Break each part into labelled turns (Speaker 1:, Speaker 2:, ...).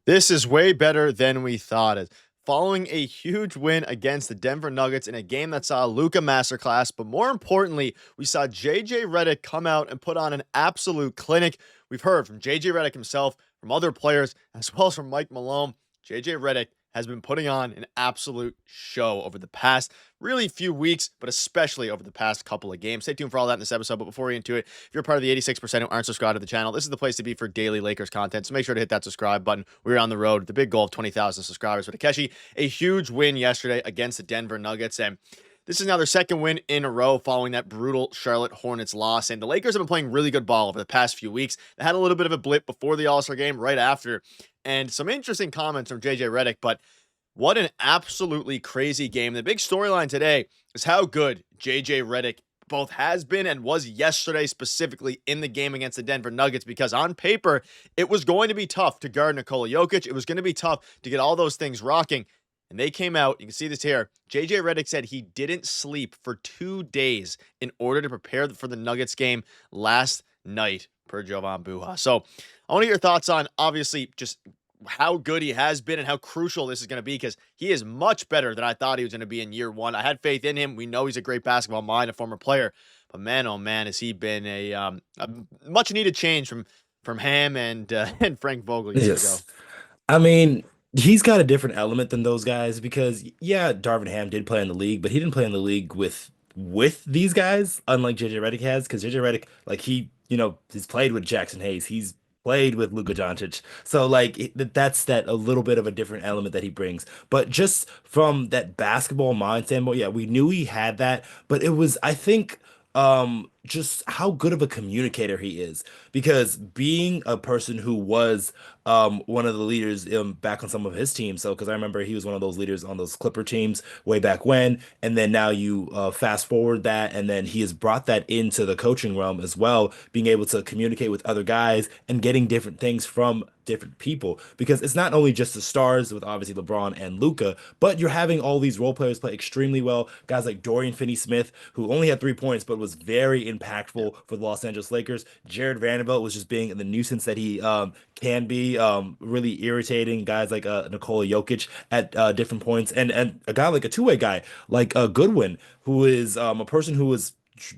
Speaker 1: This is way better than we thought it. Following a huge win against the Denver Nuggets in a game that saw a Luka masterclass, but more importantly, we saw JJ Redick come out and put on an absolute clinic. We've heard from JJ Redick himself, from other players, as well as from Mike Malone. JJ Redick has been putting on an absolute show over the past really few weeks, but especially over the past couple of games. Stay tuned for all that in this episode. But before we get into it, if you're part of the 86% who aren't subscribed to the channel, this is the place to be for daily Lakers content. So make sure to hit that subscribe button. We're on the road, the big goal of 20,000 subscribers. But Okechi, a huge win yesterday against the Denver Nuggets. And this is now their second win in a row following that brutal Charlotte Hornets loss. And the Lakers have been playing really good ball over the past few weeks. They had a little bit of a blip before the All-Star game, right after. And some interesting comments from JJ Redick, but what an absolutely crazy game. The big storyline today is how good JJ Redick both has been and was yesterday, specifically in the game against the Denver Nuggets, because on paper, it was going to be tough to guard Nikola Jokic. It was going to be tough to get all those things rocking. And they came out, you can see this here. JJ Redick said he didn't sleep for 2 days in order to prepare for the Nuggets game last night, per Jovan Buha. So I want to get your thoughts on, obviously, just how good he has been and how crucial this is going to be, because he is much better than I thought he was going to be in year one. I had faith in him. We know he's a great basketball mind, a former player, but man, oh man, has he been a much needed change from Ham and and Frank Vogel years ago.
Speaker 2: Yes. I mean, he's got a different element than those guys because yeah, Darvin Ham did play in the league, but he didn't play in the league with these guys, unlike JJ Redick has, because JJ Redick, like he's played with Jackson Hayes, he's played with Luka Doncic. So like that's that a little bit of a different element that he brings. But just from that basketball mind standpoint, yeah, we knew he had that, but it was, I think, just how good of a communicator he is, because being a person who was one of the leaders back on some of his teams. So because I remember he was one of those leaders on those Clipper teams way back when, and then now you fast forward that, and then he has brought that into the coaching realm as well, being able to communicate with other guys and getting different things from different people, because it's not only just the stars with obviously LeBron and Luka, but you're having all these role players play extremely well. Guys like Dorian Finney-Smith, who only had 3 points but was very
Speaker 1: Yeah.
Speaker 2: impactful for the Los Angeles Lakers. Jared Vanderbilt was just being the nuisance that he can be, really irritating guys like Nikola Jokic at different points, and a guy like a two-way guy like Goodwin, who is a person who is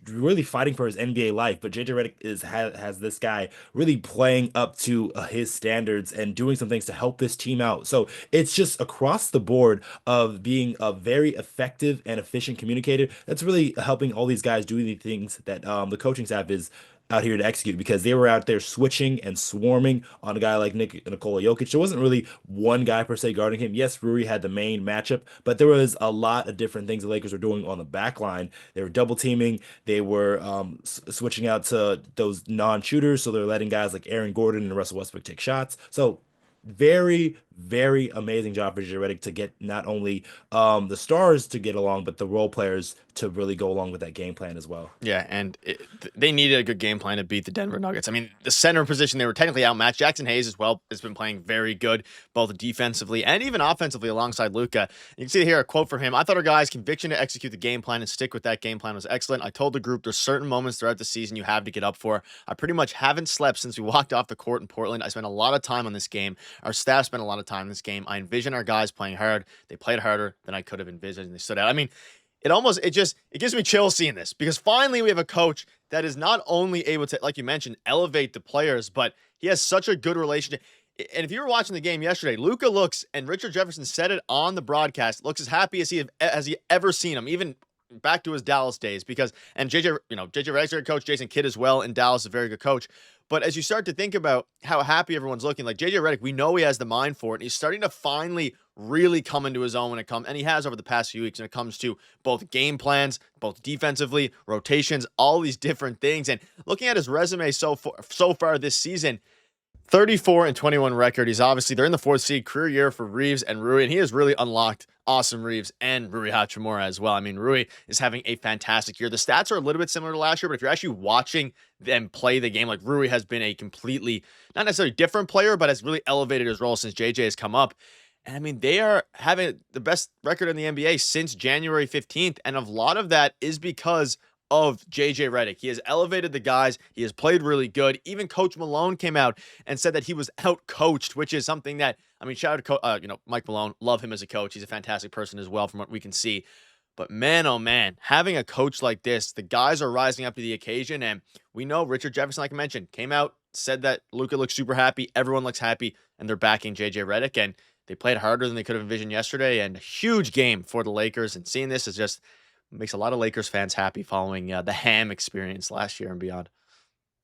Speaker 2: really fighting for his NBA life. But JJ Redick has this guy really playing up to his standards and doing some things to help this team out. So it's just across the board of being a very effective and efficient communicator that's really helping all these guys do the things that the coaching staff is out here to execute, because they were out there switching and swarming on a guy like Nikola Jokic. There wasn't really one guy per se guarding him. Yes, Rui had the main matchup, but there was a lot of different things the Lakers were doing on the back line. They were double teaming. They were switching out to those non-shooters, so they're letting guys like Aaron Gordon and Russell Westbrook take shots. So very, very amazing job for J. Redick to get not only the stars to get along, but the role players to really go along with that game plan as well.
Speaker 1: Yeah, and they needed a good game plan to beat the Denver Nuggets. I mean, the center position, they were technically outmatched. Jackson Hayes as well has been playing very good, both defensively and even offensively alongside Luka. You can see here a quote from him. I thought our guys' conviction to execute the game plan and stick with that game plan was excellent. I told the group there's certain moments throughout the season you have to get up for. I pretty much haven't slept since we walked off the court in Portland. I spent a lot of time on this game. Our staff spent a lot of time in this game. I envision our guys playing hard. They played harder than I could have envisioned, and they stood out. I mean, it gives me chills seeing this, because finally we have a coach that is not only able to, like you mentioned, elevate the players, but he has such a good relationship. And if you were watching the game yesterday, Luka looks, and Richard Jefferson said it on the broadcast, looks as happy as he ever seen him, even back to his Dallas days. Because, and JJ Redick's a good coach, Jason Kidd as well in Dallas, a very good coach. But as you start to think about how happy everyone's looking, like JJ Redick, we know he has the mind for it. And he's starting to finally really come into his own when it comes, and he has over the past few weeks when it comes to both game plans, both defensively, rotations, all these different things. And looking at his resume so far this season, 34-21 record. He's obviously, they're in the fourth seed, career year for Reaves and Rui, and he has really unlocked awesome Reaves and Rui Hachimura as well. I mean, Rui is having a fantastic year. The stats are a little bit similar to last year, but if you're actually watching them play the game, like Rui has been a completely, not necessarily different player, but has really elevated his role since JJ has come up. And I mean, they are having the best record in the NBA since January 15th. And a lot of that is because of JJ Redick. He has elevated the guys. He has played really good. Even Coach Malone came out and said that he was out coached, which is something that, I mean, shout out to Mike Malone. Love him as a coach. He's a fantastic person as well, from what we can see. But man, oh man, having a coach like this, the guys are rising up to the occasion. And we know Richard Jefferson, like I mentioned, came out, said that Luka looks super happy. Everyone looks happy, and they're backing JJ Redick. And they played harder than they could have envisioned yesterday. And a huge game for the Lakers. And seeing this is just makes a lot of Lakers fans happy following the Ham experience last year and beyond.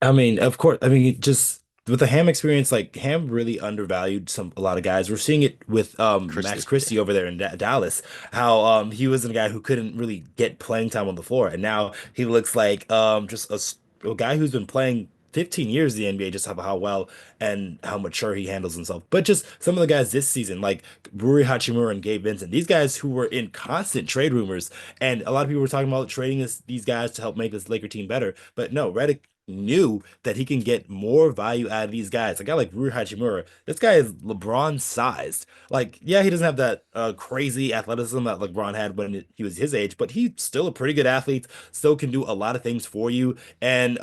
Speaker 2: I mean, of course, I mean, just with the Ham experience, like Ham really undervalued a lot of guys. We're seeing it with Max
Speaker 1: Christie.
Speaker 2: Christie over there in Dallas, how he was a guy who couldn't really get playing time on the floor, and now he looks like just a guy who's been playing 15 years in the NBA, just how well and how mature he handles himself. But just some of the guys this season, like Rui Hachimura and Gabe Vincent, these guys who were in constant trade rumors, and a lot of people were talking about trading these guys to help make this Laker team better. But no, Redick knew that he can get more value out of these guys. A guy like Rui Hachimura, this guy is LeBron sized. Like, yeah, he doesn't have that crazy athleticism that LeBron had when he was his age, but he's still a pretty good athlete, still can do a lot of things for you. And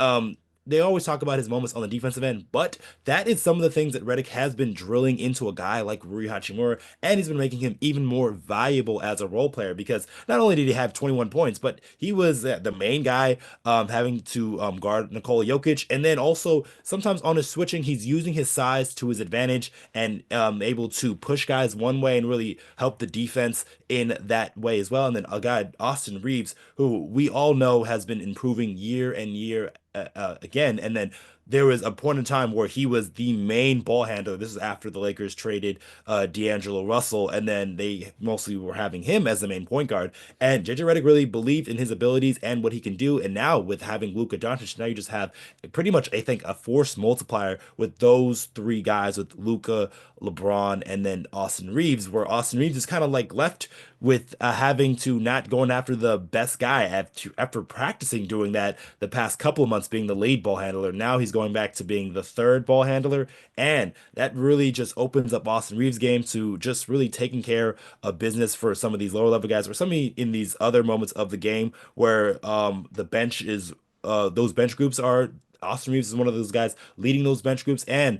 Speaker 2: they always talk about his moments on the defensive end, but that is some of the things that Redick has been drilling into a guy like Rui Hachimura, and he's been making him even more valuable as a role player because not only did he have 21 points, but he was the main guy having to guard Nikola Jokic, and then also sometimes on his switching, he's using his size to his advantage and able to push guys one way and really help the defense in that way as well. And then a guy, Austin Reaves, who we all know has been improving year and year again. And then there was a point in time where he was the main ball handler. This is after the Lakers traded D'Angelo Russell, and then they mostly were having him as the main point guard. And JJ Redick really believed in his abilities and what he can do. And now with having Luka Doncic, now you just have pretty much, I think, a force multiplier with those three guys, with Luka, LeBron, and then Austin Reaves, where Austin Reaves is kind of like left with having to not going after the best guy after practicing doing that the past couple of months, being the lead ball handler. Now he's going back to being the third ball handler, and that really just opens up Austin Reaves' game to just really taking care of business for some of these lower level guys, or some in these other moments of the game where the bench is those bench groups are. Austin Reaves is one of those guys leading those bench groups and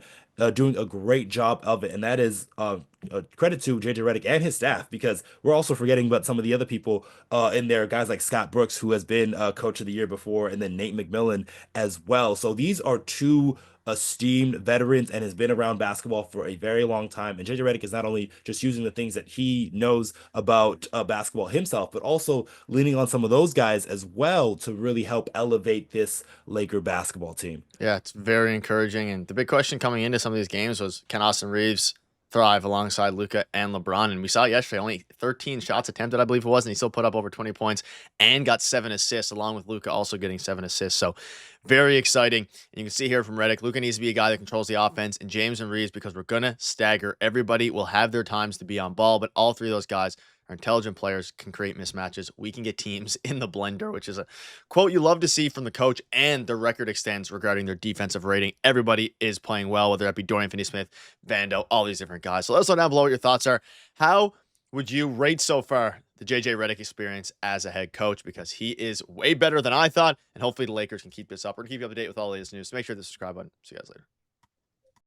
Speaker 2: doing a great job of it. And that is a credit to JJ Redick and his staff, because we're also forgetting about some of the other people in there, guys like Scott Brooks, who has been coach of the year before, and then Nate McMillan as well. So these are two esteemed veterans and has been around basketball for a very long time. And JJ Redick is not only just using the things that he knows about basketball himself, but also leaning on some of those guys as well to really help elevate this Laker basketball team.
Speaker 1: Yeah, it's very encouraging. And the big question coming into some of these games was, can Austin Reaves thrive alongside Luka and LeBron? And we saw yesterday only 13 shots attempted, I believe it was, and he still put up over 20 points and got 7 assists, along with Luka also getting 7 assists. So very exciting. And you can see here from Redick, Luka needs to be a guy that controls the offense, and James and Reaves, because we're going to stagger. Everybody will have their times to be on ball, but all three of those guys are intelligent players, can create mismatches. We can get teams in the blender, which is a quote you love to see from the coach, and the record extends regarding their defensive rating. Everybody is playing well, whether that be Dorian Finney-Smith, Vando, all these different guys. So let us know down below what your thoughts are. How would you rate so far the JJ Redick experience as a head coach? Because he is way better than I thought, and hopefully the Lakers can keep this up. We're going to keep you up to date with all the latest news. So make sure to subscribe button. See you guys later.